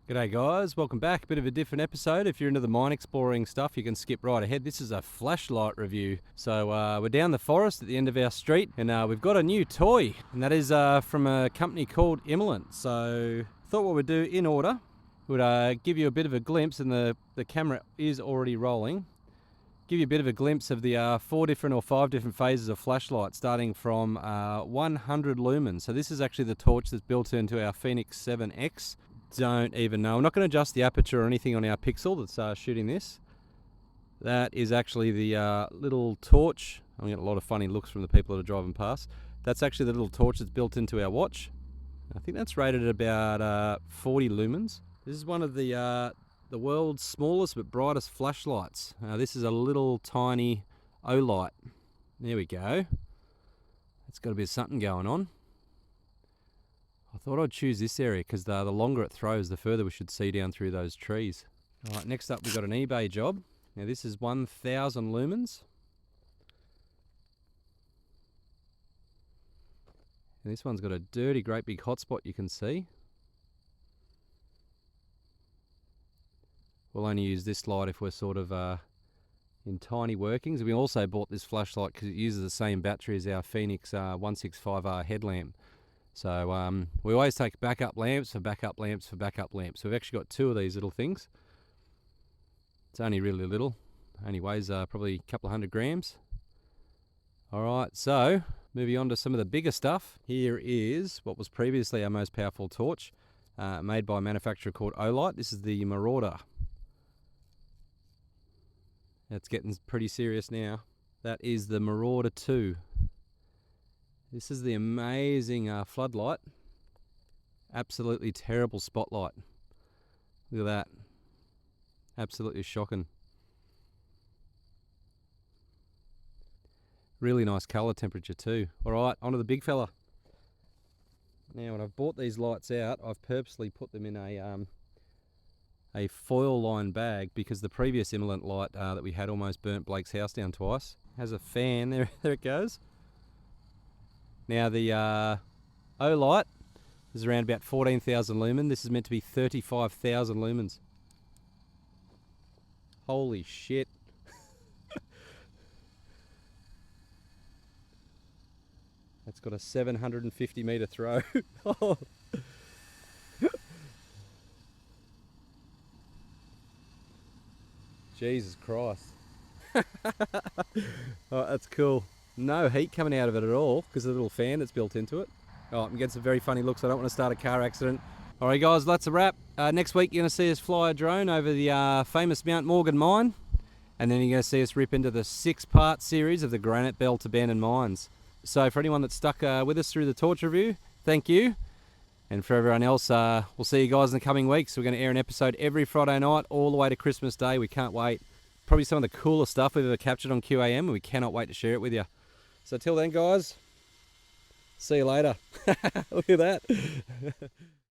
G'day guys, welcome back. A bit of a different episode. If you're into the mine exploring stuff, you can skip right ahead. This is a flashlight review. So we're down the forest at the end of our street, and we've got a new toy, and that is from a company called Imalent. So thought what we'd do in order would give you a bit of a glimpse, and the camera is already rolling. Give you a bit of a glimpse of the 4 different or 5 different phases of flashlight, starting from 100 lumens. So this is actually the torch that's built into our Phoenix 7X. Don't even know. I'm not going to adjust the aperture or anything on our Pixel that's shooting this. That is actually the little torch. I'm getting a lot of funny looks from the people that are driving past. That's actually the little torch that's built into our watch. I think that's rated at about 40 lumens. This is one of the world's smallest but brightest flashlights. This is a little tiny Olight. There we go. It's got a bit of something going on. I thought I'd choose this area because the longer it throws, the further we should see down through those trees. Alright, next up we've got an eBay job. Now this is 1000 lumens. And this one's got a dirty, great big hotspot you can see. We'll only use this light if we're sort of in tiny workings. We also bought this flashlight because it uses the same battery as our Phoenix 165R headlamp. So we always take backup lamps for backup lamps for backup lamps. So we've actually got 2 of these little things. It's only really little. Only weighs probably a couple of 100 grams. Alright, so moving on to some of the bigger stuff. Here is what was previously our most powerful torch, made by a manufacturer called Olight. This is the Marauder. That's getting pretty serious now. That is the Marauder 2. This is the amazing floodlight. Absolutely terrible spotlight. Look at that. Absolutely shocking. Really nice colour temperature too. Alright, onto the big fella. Now when I've bought these lights out, I've purposely put them in a foil lined bag because the previous Imalent light that we had almost burnt Blake's house down twice. Has a fan, there it goes. Now the Olight is around about 14,000 lumen. This is meant to be 35,000 lumens. Holy shit. That's got a 750 meter throw. Oh. Jesus Christ. Oh, that's cool. No heat coming out of it at all because of the little fan that's built into it. Oh, I'm getting some very funny looks. I don't want to start a car accident. Alright guys, that's a wrap. Next week you're going to see us fly a drone over the famous Mount Morgan mine. And then you're going to see us rip into the 6-part series of the Granite Belt abandoned mines. So for anyone that's stuck with us through the torch review, thank you. And for everyone else, we'll see you guys in the coming weeks. We're going to air an episode every Friday night all the way to Christmas Day. We can't wait. Probably some of the coolest stuff we've ever captured on QAM, and we cannot wait to share it with you. So till then guys, see you later. Look at that.